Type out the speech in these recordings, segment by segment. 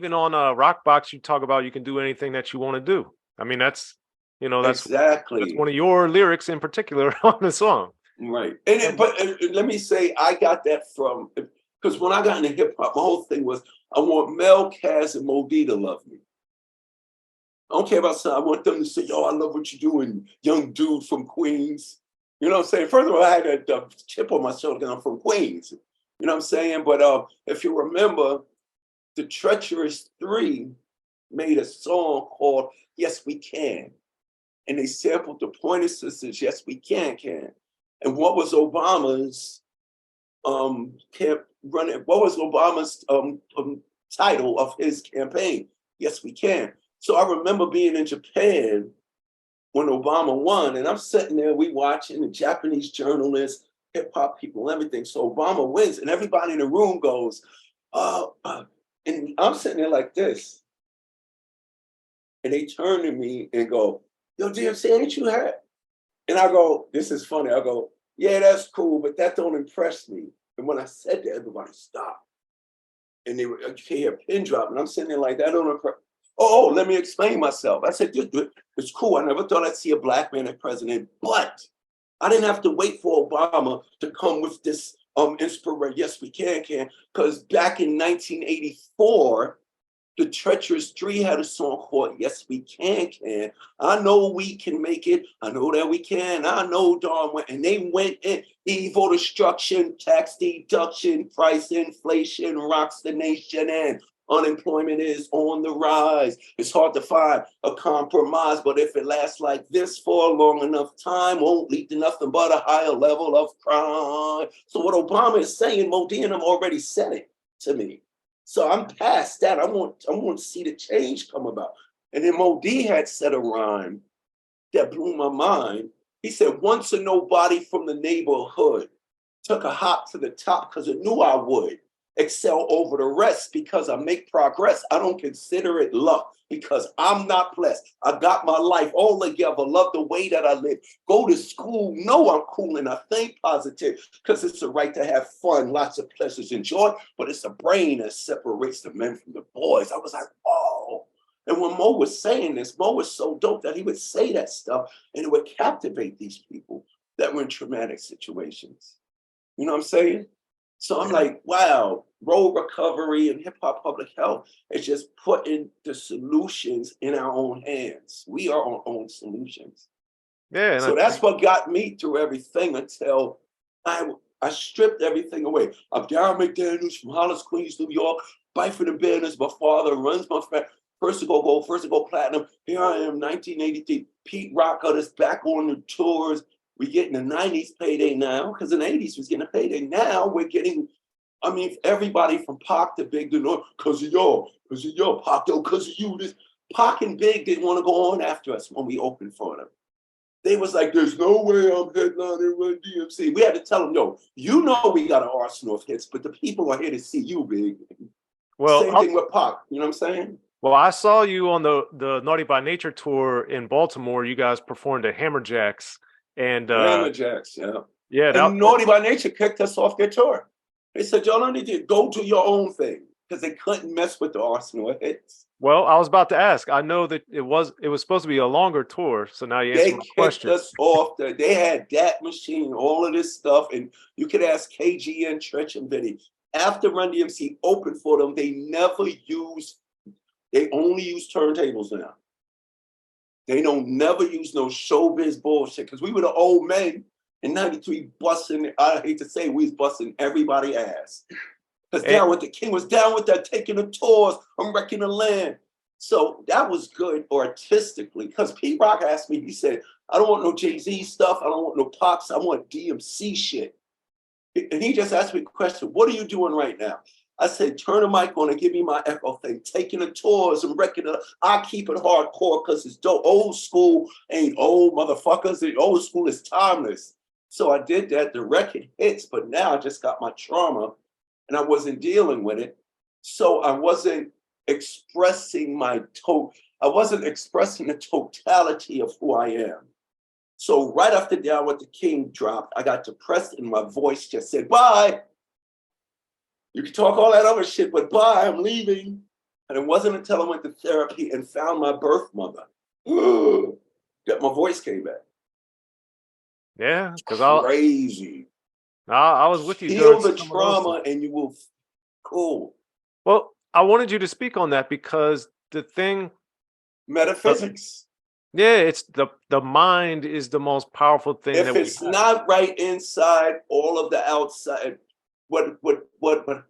even on Rockbox, you talk about you can do anything that you want to do. I mean, that's exactly, that's one of your lyrics in particular on the song. Right. But let me say, I got that from, because when I got into hip hop, my whole thing was, I want Mel, Caz, and Mo D to love me. I don't care about something. I want them to say, yo, I love what you're doing, young dude from Queens. You know what I'm saying? Further of all, I had a chip on my shoulder because I'm from Queens. You know what I'm saying? But if you remember, the Treacherous Three made a song called Yes We Can. And they sampled the Pointer Sisters, Yes We Can. And what was Obama's title of his campaign? Yes, we can. So I remember being in Japan when Obama won, and I'm sitting there, we watching the Japanese journalists, hip hop people, everything. So Obama wins, and everybody in the room goes, and I'm sitting there like this. And they turn to me and go, yo, D.O.C, ain't you hurt? And I go, this is funny. I go, yeah, that's cool, but that don't impress me. And when I said that, everybody stopped. And you can't hear a pin drop. And I'm sitting there like, that don't impress. Oh, let me explain myself. I said, it's cool. I never thought I'd see a black man as president, but I didn't have to wait for Obama to come with this inspiration. Yes, we can. Because back in 1984, the Treacherous Three had a song called Yes We Can. I know we can make it. I know that we can. I know darn well. And they went in. Evil destruction, tax deduction, price inflation rocks the nation, and unemployment is on the rise. It's hard to find a compromise, but if it lasts like this for a long enough time, won't lead to nothing but a higher level of crime. So what Obama is saying, Mo D and them already said it to me. So I'm past that. I want to see the change come about. And then Mo D had said a rhyme that blew my mind. He said, once a nobody from the neighborhood took a hop to the top because it knew I would excel over the rest because I make progress. I don't consider it luck because I'm not blessed. I got my life all together, love the way that I live. Go to school, know I'm cool and I think positive because it's a right to have fun, lots of pleasures and joy, but it's a brain that separates the men from the boys. I was like, oh. And when Mo was saying this, Mo was so dope that he would say that stuff and it would captivate these people that were in traumatic situations. You know what I'm saying? So I'm like, wow, road recovery and hip hop public health is just putting the solutions in our own hands. We are our own solutions. Yeah. So that's what got me through everything until I stripped everything away. I'm Darren McDaniels from Hollis, Queens, New York. Fight for the Banners. My father runs my family. First to go gold, first to go platinum. Here I am, 1983. Pete Rock got us back on the tours. We getting the 90s payday now, because in the 80s was getting a payday. Now we're getting, I mean, everybody from Pac to Big to North, because of y'all, Pac, though, because of you. This Pac and Big didn't want to go on after us when we opened for them. They was like, there's no way I'm headlining Run-DMC. We had to tell them, no, you know we got an arsenal of hits, but the people are here to see you, Big. Well, same thing with Pac, you know what I'm saying? Well, I saw you on the Naughty by Nature tour in Baltimore. You guys performed at Hammerjacks. And Hammerjacks, yeah. And Naughty by Nature kicked us off their tour. They said, y'all don't need to go do your own thing because they couldn't mess with the arsenal of hits. Well, I was about to ask. I know that it was supposed to be a longer tour, so now you answered my question. They kicked us off. They had that machine, all of this stuff, and you could ask KG and Tretch and Vinny. After Run-DMC opened for them, they only use turntables now. They don't never use no showbiz bullshit because we were the old men in 93 busting, I hate to say, we was busting everybody ass. Because down with the King was down with that, taking the tours, I'm wrecking the land. So that was good artistically because Pete Rock asked me, he said, I don't want no Jay-Z stuff, I don't want no Pops, I want DMC shit. And he just asked me a question, what are you doing right now? I said, turn the mic on and give me my echo thing. Taking the tours and wrecking it. I keep it hardcore because it's dope. Old school ain't old, motherfuckers. The old school is timeless. So I did that. The record hits, but now I just got my trauma and I wasn't dealing with it. So I wasn't expressing the totality of who I am. So right after Down with the King dropped, I got depressed and my voice just said, bye. You can talk all that other shit, but bye, I'm leaving. And it wasn't until I went to therapy and found my birth mother that my voice came back. Yeah, because Crazy. I was with you during Heal the some of those trauma times. and you will cool. Well, I wanted you to speak on that because the thing, uh, Metaphysics. yeah, it's the mind is the most powerful thing If that we it's have. not right inside, all of the outside, what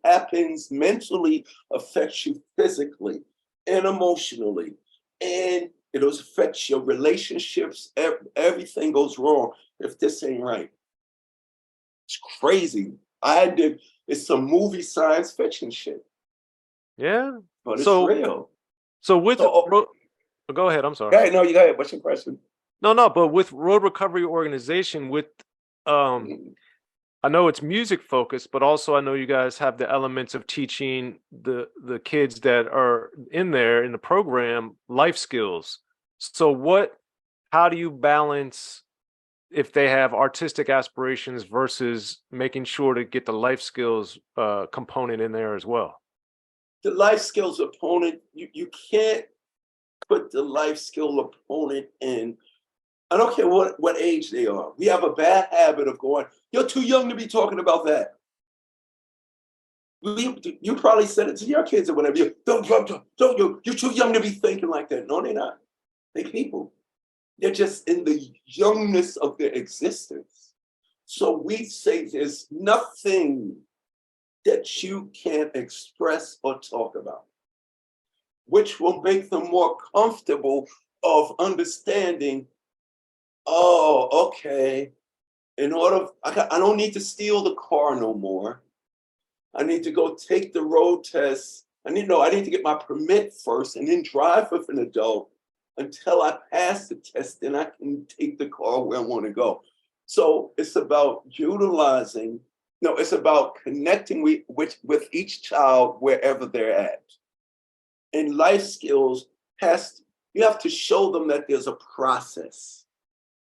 happens mentally affects you physically and emotionally, and it'll affect your relationships. Everything goes wrong if this ain't right. It's crazy. I did. It's some movie science fiction shit, Yeah. but it's So real. so with So, go ahead. I'm sorry. okay, no, you got it. What's your question? No, but with Road Recovery Organization, with um, Mm. I know it's music focused, but also I know you guys have the elements of teaching the kids that are in there in the program life skills. So how do you balance if they have artistic aspirations versus making sure to get the life skills component in there as well? The life skills opponent, you can't put the life skill opponent in. I don't care what age they are. We have a bad habit of going, you're too young to be talking about that. You probably said it to your kids or whatever. You're too young to be thinking like that. No, they're not. They're people. They're just in the youngness of their existence. So we say there's nothing that you can't express or talk about, which will make them more comfortable of understanding, oh, okay, I don't need to steal the car no more. I need to go take the road test. I need to get my permit first and then drive with an adult until I pass the test. Then I can take the car where I want to go. So it's about utilizing, no, it's about connecting with each child wherever they're at. And life skills you have to show them that there's a process.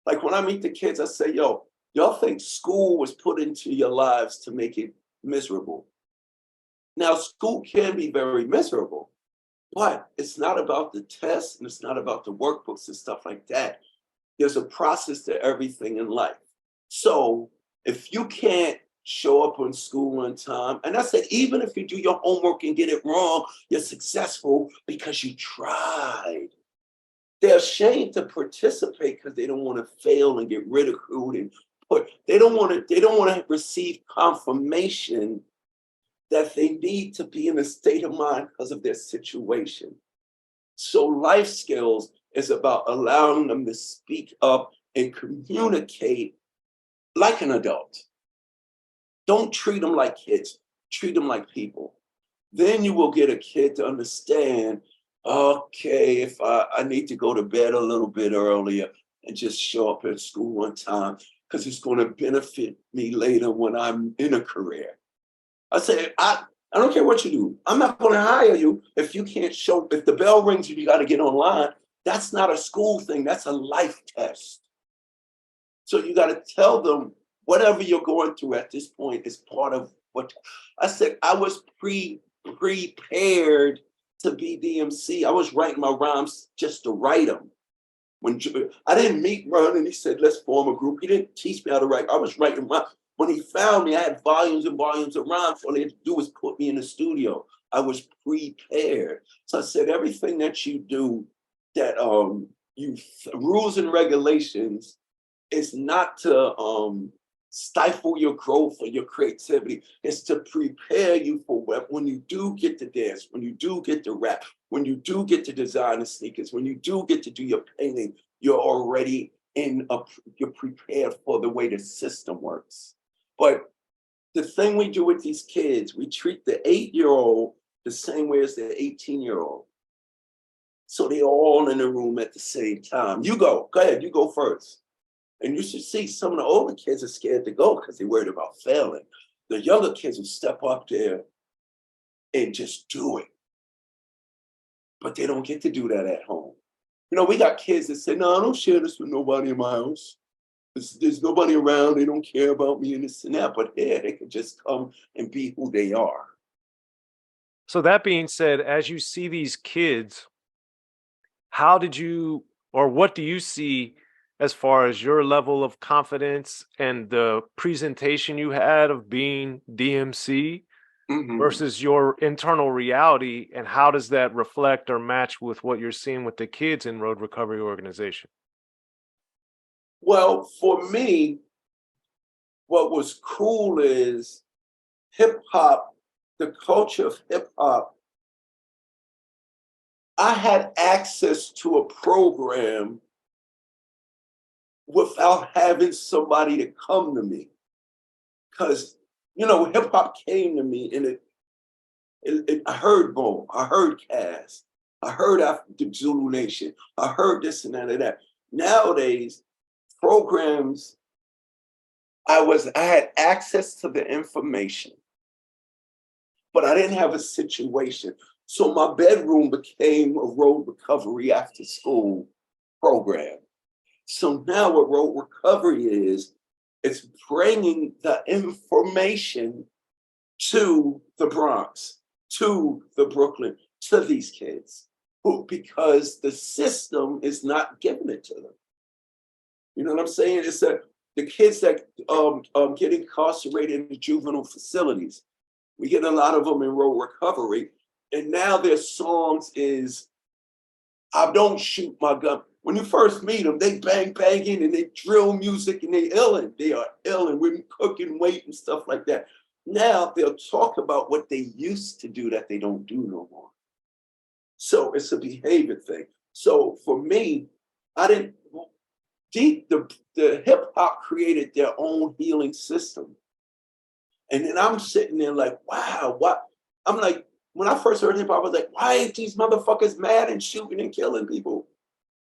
Like when I meet the kids, I say, yo, y'all think school was put into your lives to make it miserable. Now, school can be very miserable, but it's not about the tests and it's not about the workbooks and stuff like that. There's a process to everything in life. So if you can't show up on school on time, and I said, even if you do your homework and get it wrong, you're successful because you tried. They're ashamed to participate because they don't want to fail and get ridiculed and they don't want to receive confirmation that they need to be in a state of mind because of their situation. So life skills is about allowing them to speak up and communicate like an adult. Don't treat them like kids, treat them like people. Then you will get a kid to understand, okay, if I need to go to bed a little bit earlier and just show up at school on time, because it's going to benefit me later when I'm in a career. I say, I don't care what you do. I'm not going to hire you if you can't show, if the bell rings and you got to get online. That's not a school thing. That's a life test. So you got to tell them whatever you're going through at this point is part of what I said. I was prepared to be DMC. I was writing my rhymes just to write them. When I didn't meet Run and he said, let's form a group. He didn't teach me how to write. I was writing rhymes. When he found me, I had volumes and volumes of rhymes. All he had to do was put me in the studio. I was prepared. So I said, everything that you do that rules and regulations is not to stifle your growth or your creativity. It's to prepare you for when you do get to dance, when you do get to rap, when you do get to design the sneakers, when you do get to do your painting, you're already you're prepared for the way the system works. But the thing we do with these kids, we treat the 8-year-old the same way as the 18-year-old. So they're all in the room at the same time. Go ahead, you go first. And you should see some of the older kids are scared to go because they're worried about failing. The younger kids will step up there and just do it. But they don't get to do that at home. We got kids that say, no, I don't share this with nobody in my house. There's nobody around. They don't care about me and this and that. But yeah, they can just come and be who they are. So that being said, as you see these kids, how did you, or what do you see as far as your level of confidence and the presentation you had of being DMC Mhm. versus your internal reality, and how does that reflect or match with what you're seeing with the kids in Road Recovery Organization? Well, for me, what was cool is hip hop, the culture of hip hop. I had access to a program without having somebody to come to me. Because, hip hop came to me and I heard Bo, I heard Caz, I heard the Zulu Nation, I heard this and that and that. Nowadays, programs, I had access to the information, but I didn't have a situation. So my bedroom became a road recovery after school program. So now what road recovery is, it's bringing the information to the Bronx, to the Brooklyn, to these kids, because the system is not giving it to them. You know what I'm saying? It's that the kids that get incarcerated in the juvenile facilities, we get a lot of them in road recovery, and now their songs is, I don't shoot my gun. When you first meet them, they banging and they drill music and they illin'. They are ill and we're cooking weight and stuff like that. Now they'll talk about what they used to do that they don't do no more. So it's a behavior thing. So for me, I didn't the hip hop created their own healing system. And then I'm sitting there like, wow, what? I'm like, when I first heard hip hop, I was like, why ain't these motherfuckers mad and shooting and killing people?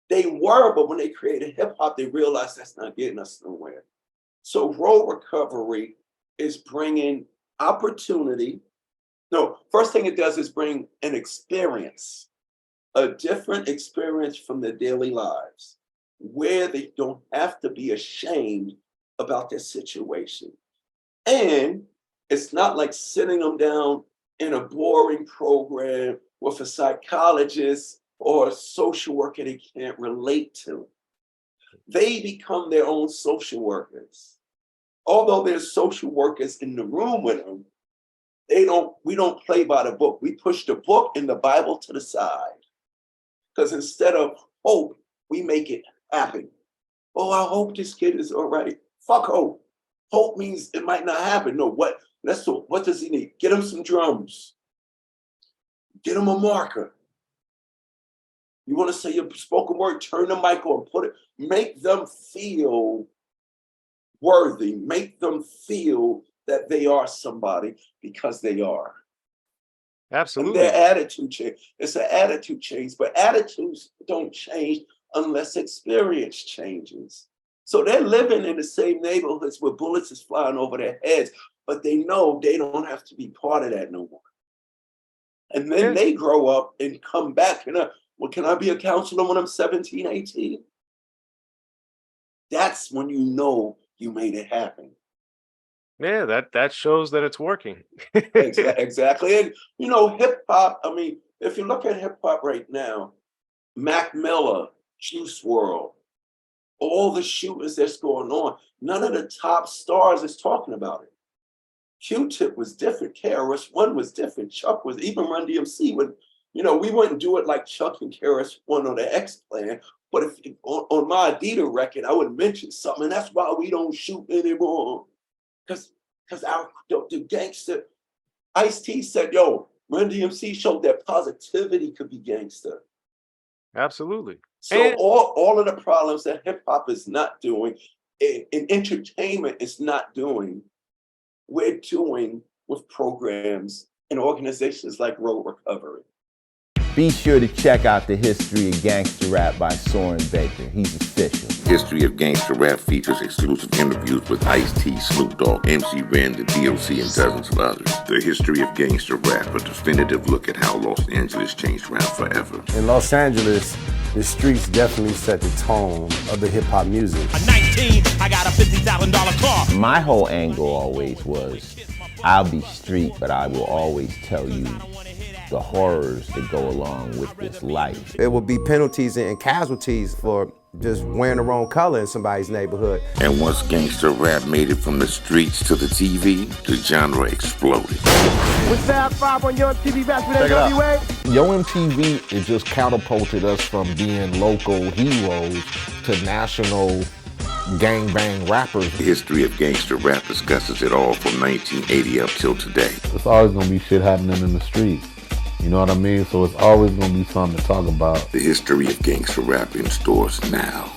They were, but when they created hip hop, they realized that's not getting us nowhere. So road recovery is bringing opportunity. No, first thing it does is bring an experience, a different experience from their daily lives, where they don't have to be ashamed about their situation. And it's not like sitting them down in a boring program with a psychologist or a social worker they can't relate to. They become their own social workers. Although there's social workers in the room with them, we don't play by the book. We push the book and the Bible to the side. Because instead of hope, we make it happen. Oh, I hope this kid is all right. Fuck hope. Hope means it might not happen. No, what does he need? Get him some drums. Get him a marker. You want to say your spoken word, turn the mic on, make them feel worthy, make them feel that they are somebody, because they are. And their Absolutely. attitude change. It's an attitude change, but attitudes don't change unless experience changes. So they're living in the same neighborhoods where bullets is flying over their heads, but they know they don't have to be part of that no more. And then Yeah. they grow up and come back. Can I be a counselor when I'm 17, 18? That's when you know you made it happen. Yeah, that shows that it's working. Exactly. And hip hop, I mean, if you look at hip hop right now, Mac Miller, Juice World, all the shootings that's going on, none of the top stars is talking about it. Q-Tip was different. KRS-One was different. Chuck was, even Run-DMC, we wouldn't do it like Chuck and KRS-One on the X Plan, but if on my Adidas record, I would mention something, and that's why we don't shoot anymore. Because the Gangster, Ice-T said, yo, Run-DMC showed that positivity could be gangster. Absolutely. So And all of the problems that hip hop is not doing, and entertainment is not doing, we're doing with programs and organizations like Road Recovery. Be sure to check out the History of Gangster Rap by Soren Baker. He's official. History of Gangster Rap features exclusive interviews with Ice-T, Snoop Dogg, MC Ren, the D.O.C, and dozens of others. The History of Gangster Rap, a definitive look at how Los Angeles changed rap forever. In Los Angeles, the streets definitely set the tone of the hip hop music. At 19, I got a $50,000 car. My whole angle always was, I'll be street, but I will always tell you the horrors that go along with this life. It would be penalties and casualties for just wearing the wrong color in somebody's neighborhood. And once gangster rap made it from the streets to the TV, the genre exploded. With Fab 5 on your MTV Raps with NWA. Yo MTV, it just catapulted us from being local heroes to national gangbang rappers. The history of gangster rap discusses it all from 1980 up till today. It's always gonna be shit happening in the streets. You know what I mean? So it's always gonna be something to talk about. The history of gangster rap in stores now.